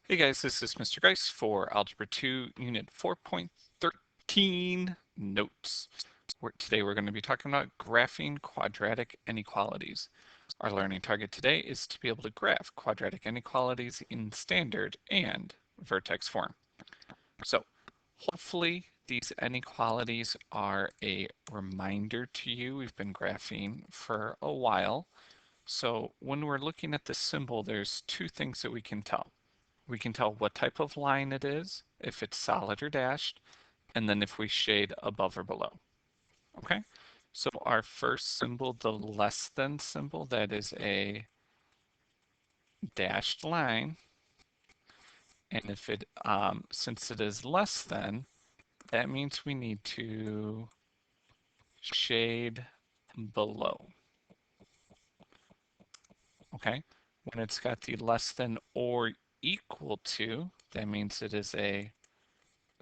Hey guys, this is Mr. Grice for Algebra 2, Unit 4.13 Notes. Today we're going to be talking about graphing quadratic inequalities. Our learning target today is to be able to graph quadratic inequalities in standard and vertex form. So hopefully these inequalities are a reminder to you. We've been graphing for a while. So when we're looking at the symbol, there's two things that we can tell. We can tell what type of line it is, if it's solid or dashed, and then if we shade above or below. Okay, so our first symbol, the less than symbol, that is a dashed line. And if it, since it is less than, that means we need to shade below. Okay, when it's got the less than or equal to, that means it is a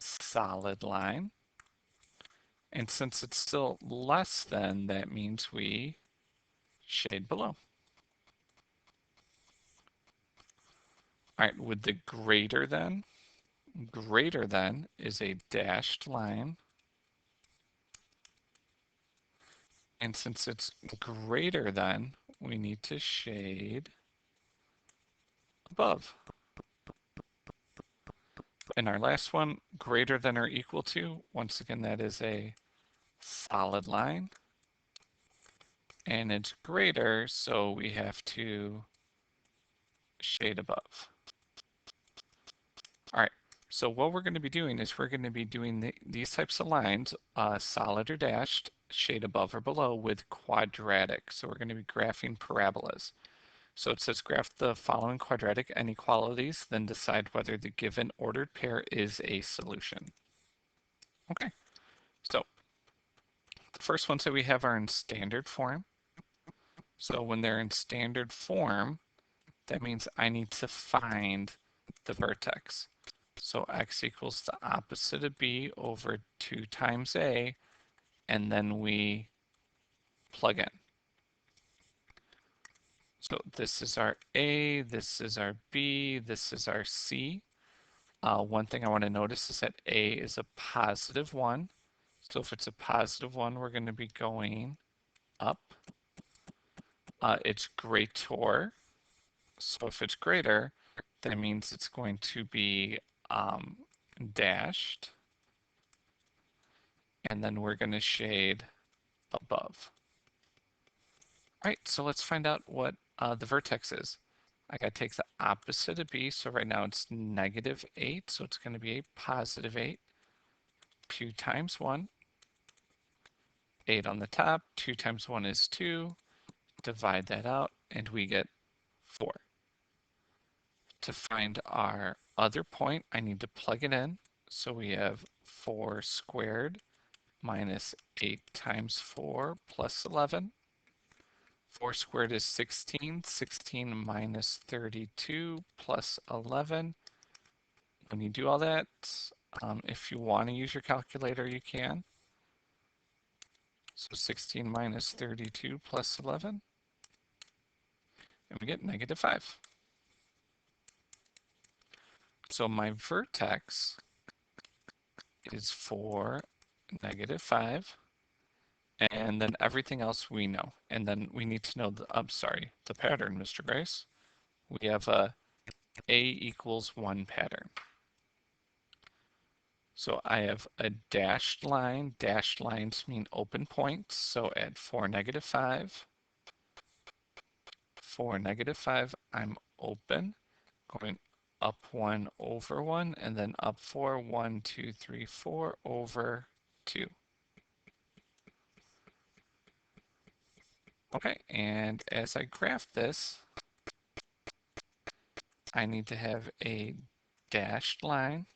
solid line. And since it's still less than, that means we shade below. All right, with the greater than is a dashed line. And since it's greater than, we need to shade above. And our last one, greater than or equal to, once again, that is a solid line. And it's greater, so we have to shade above. All right, so what we're going to be doing is we're going to be doing these types of lines, solid or dashed, shade above or below with quadratic. So we're going to be graphing parabolas. So it says graph the following quadratic inequalities, then decide whether the given ordered pair is a solution. Okay, so the first ones that we have are in standard form. So when they're in standard form, that means I need to find the vertex. So x equals the opposite of b over 2 times a, and then we plug in. So this is our a, this is our b, this is our c. One thing I want to notice is that a is a positive 1. So if it's a positive 1, we're going to be going up. It's greater. So if it's greater, that means it's going to be dashed. And then we're going to shade above. All right, so let's find out what the vertex is. I got to take the opposite of b, so right now it's -8, so it's going to be a positive 8. 2 times 1, 8 on the top, 2 times 1 is 2, divide that out, and we get 4. To find our other point, I need to plug it in, so we have 4 squared minus 8 times 4 plus 11. 4 squared is 16. 16 minus 32 plus 11. When you do all that, if you want to use your calculator, you can. So 16 minus 32 plus 11. And we get -5. So my vertex is 4, -5. And then everything else we know. And then we need to know the, the pattern, Mr. Grice. We have a equals 1 pattern. So I have a dashed line. Dashed lines mean open points. So at 4, -5, 4, -5, I'm open, going up 1 over 1, and then up 4, 1, 2, 3, 4 over 2. Okay, and as I graph this, I need to have a dashed line.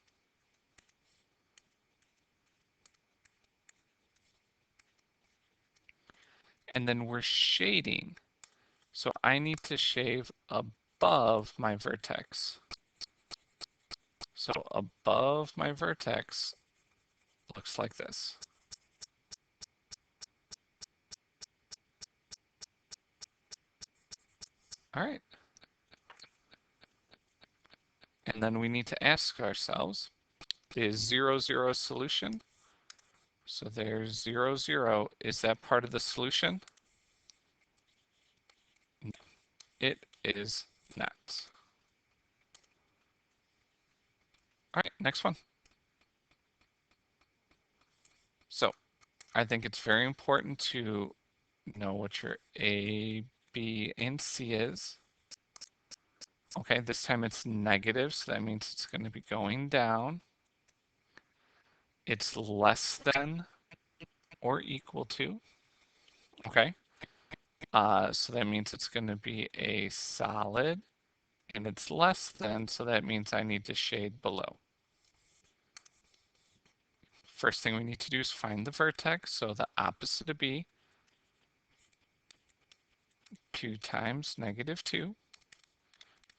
And then we're shading. So I need to shave above my vertex. So above my vertex looks like this. All right. And then we need to ask ourselves, is 0, 0 a solution? So there's 0, 0. Is that part of the solution? No, it is not. All right, next one. So I think it's very important to know what your A, B, and C is. Okay, this time it's negative, so that means it's going to be going down. It's less than or equal to. Okay, so that means it's going to be a solid, and it's less than, so that means I need to shade below. First thing we need to do is find the vertex, so the opposite of B, 2 times negative 2,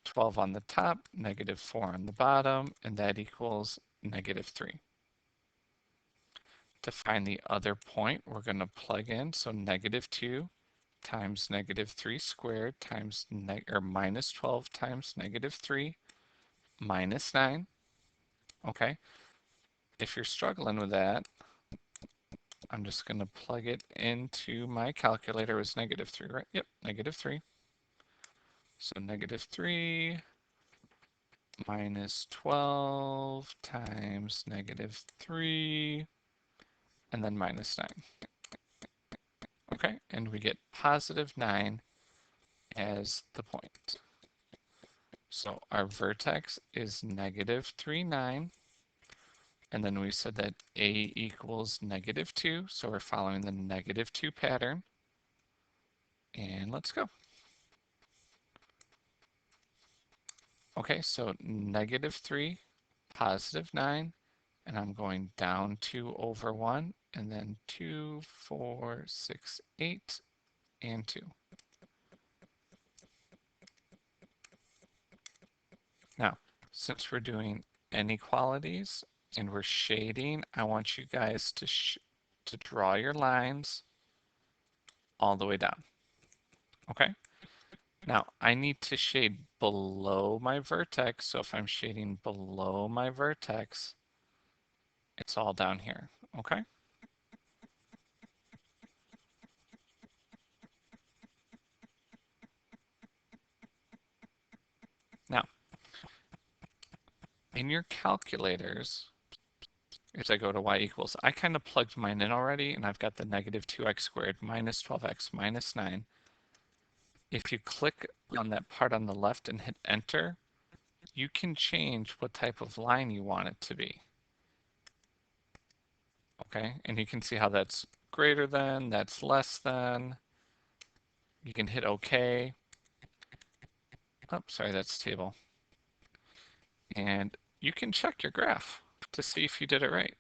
12 on the top, negative 4 on the bottom, and that equals negative 3. To find the other point, we're going to plug in, so negative 2 times negative 3 squared times minus 12 times negative 3 minus 9. Okay, if you're struggling with that, I'm just going to plug it into my calculator. It was negative 3, right? Yep, negative 3. So negative 3 minus 12 times negative 3, and then minus 9. Okay, and we get positive 9 as the point. So our vertex is negative 3, 9. And then we said that A equals negative 2. So we're following the negative 2 pattern. And let's go. Okay, so negative 3, positive 9. And I'm going down 2 over 1. And then 2, 4, 6, 8, and 2. Now, since we're doing inequalities and we're shading, I want you guys to draw your lines all the way down. Okay? Now, I need to shade below my vertex, so if I'm shading below my vertex, it's all down here. Okay? Now, in your calculators, as I go to y equals, I kind of plugged mine in already, and I've got the negative 2x squared minus 12x minus 9. If you click on that part on the left and hit enter, you can change what type of line you want it to be. Okay, and you can see how that's greater than, that's less than. You can hit OK. Oh, sorry, that's table. And you can check your graph to see if you did it right.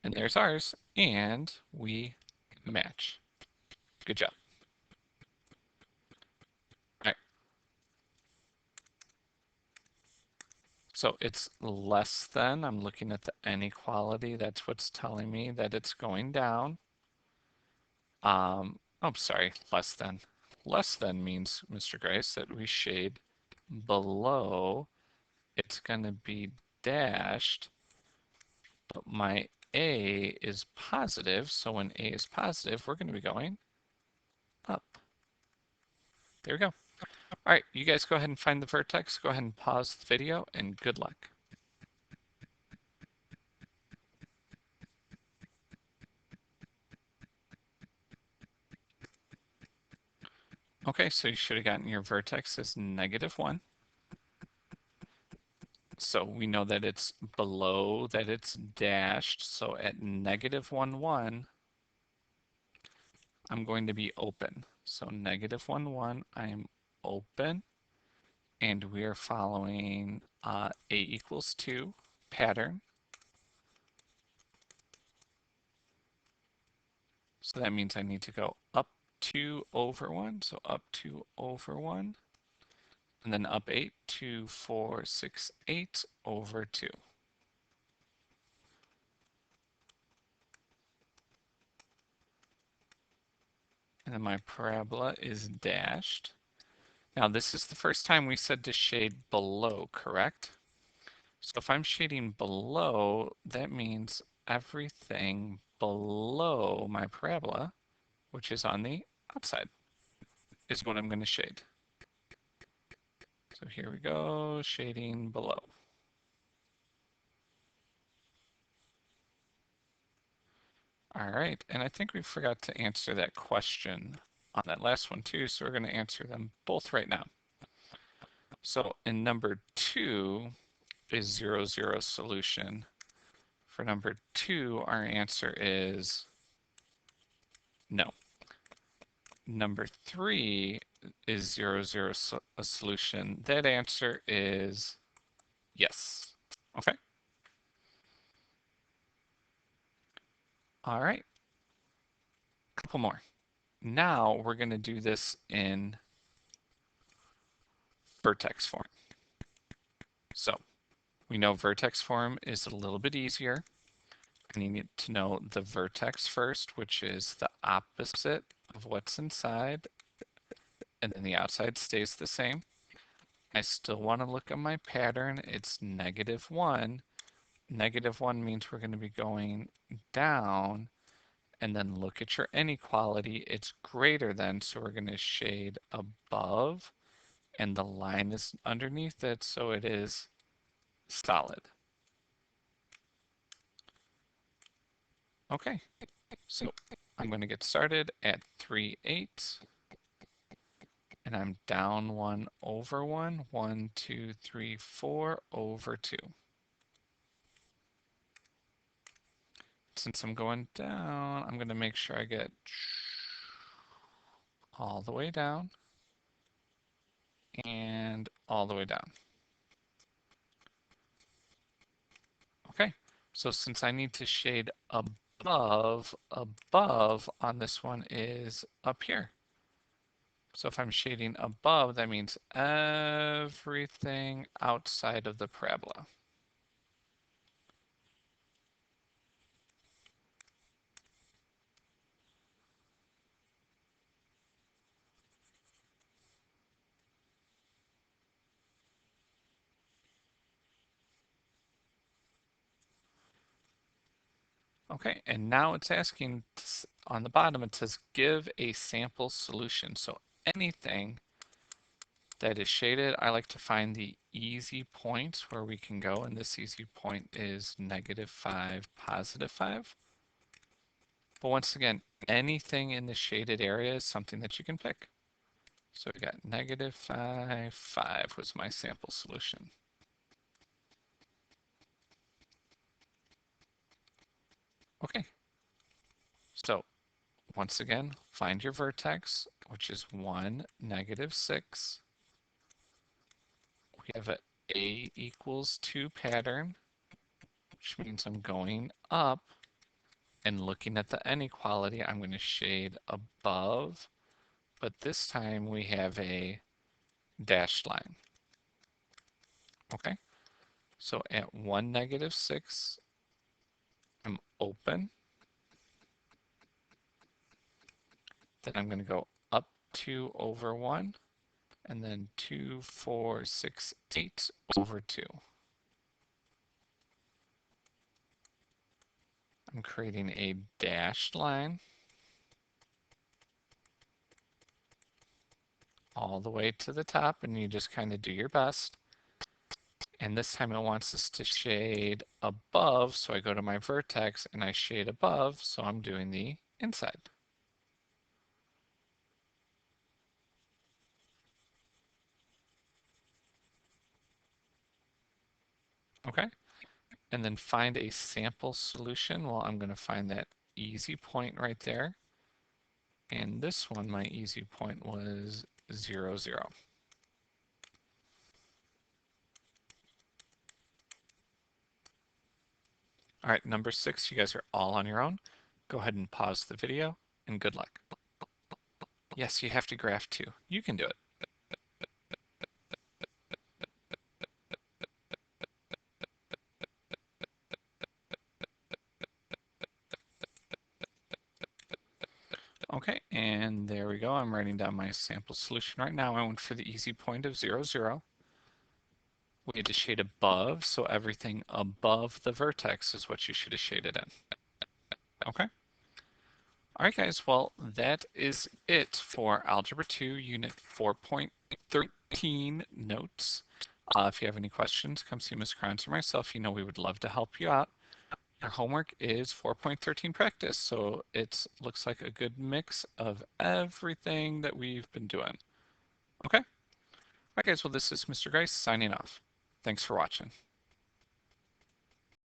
And there's ours, and we match. Good job. All right. So it's less than, I'm looking at the inequality, that's what's telling me that it's going down. Oh, sorry, less than. Less than means, Mr. Grice, that we shade below. It's going to be dashed, but my A is positive, so when A is positive, we're going to be going up. There we go. All right, you guys go ahead and find the vertex. Go ahead and pause the video, and good luck. Okay, so you should have gotten your vertex as -1. So we know that it's below, that it's dashed. So at -1, 1, I'm going to be open. So -1, 1, I'm open. And we are following A equals 2 pattern. So that means I need to go up 2 over 1. So up 2 over 1. And then up 8, 2, 4, 6, 8 over 2. And then my parabola is dashed. Now this is the first time we said to shade below, correct? So if I'm shading below, that means everything below my parabola, which is on the outside, is what I'm going to shade. So here we go, shading below. All right, and I think we forgot to answer that question on that last one too, so we're going to answer them both right now. So in number 2 is 0, 0 solution. For number 2, our answer is no. Number 3 is 0, 0 a solution. That answer is yes. Okay. All right. Couple more. Now we're going to do this in vertex form. So we know vertex form is a little bit easier. I need to know the vertex first, which is the opposite of what's inside, and then the outside stays the same. I still want to look at my pattern. It's -1. -1 means we're going to be going down, and then look at your inequality. It's greater than, so we're going to shade above, and the line is underneath it, so it is solid. Okay, so I'm going to get started at 3/8, and I'm down 1 over 1, 1, 2, 3, 4 over 2. Since I'm going down, I'm going to make sure I get all the way down and all the way down. Okay, so since I need to shade above on this one is up here. So if I'm shading above, that means everything outside of the parabola. Okay, and now it's asking on the bottom, it says give a sample solution. So anything that is shaded, I like to find the easy points where we can go, and this easy point is -5, +5. But once again, anything in the shaded area is something that you can pick. So we got -5, 5 was my sample solution. Okay, so once again, find your vertex, which is 1, -6. We have a equals 2 pattern, which means I'm going up and looking at the inequality. I'm going to shade above, but this time we have a dashed line. Okay, so at 1, -6, I'm open. Then I'm going to go up 2 over 1, and then 2, 4, 6, 8 over 2. I'm creating a dashed line all the way to the top, and you just kind of do your best. And this time it wants us to shade above, so I go to my vertex and I shade above, so I'm doing the inside. Okay, and then find a sample solution. Well, I'm going to find that easy point right there. And this one, my easy point was 0, 0. All right, number 6, you guys are all on your own. Go ahead and pause the video, and good luck. Yes, you have to graph too. You can do it. Okay, and there we go. I'm writing down my sample solution right now. I went for the easy point of 0, 0. We had to shade above, so everything above the vertex is what you should have shaded in. Okay? All right, guys, well, that is it for Algebra 2, Unit 4.13 notes. If you have any questions, come see Ms. Carranza or myself. You know we would love to help you out. Your homework is 4.13 practice, so it looks like a good mix of everything that we've been doing. Okay? All right, guys, well, this is Mr. Grice signing off. Thanks for watching.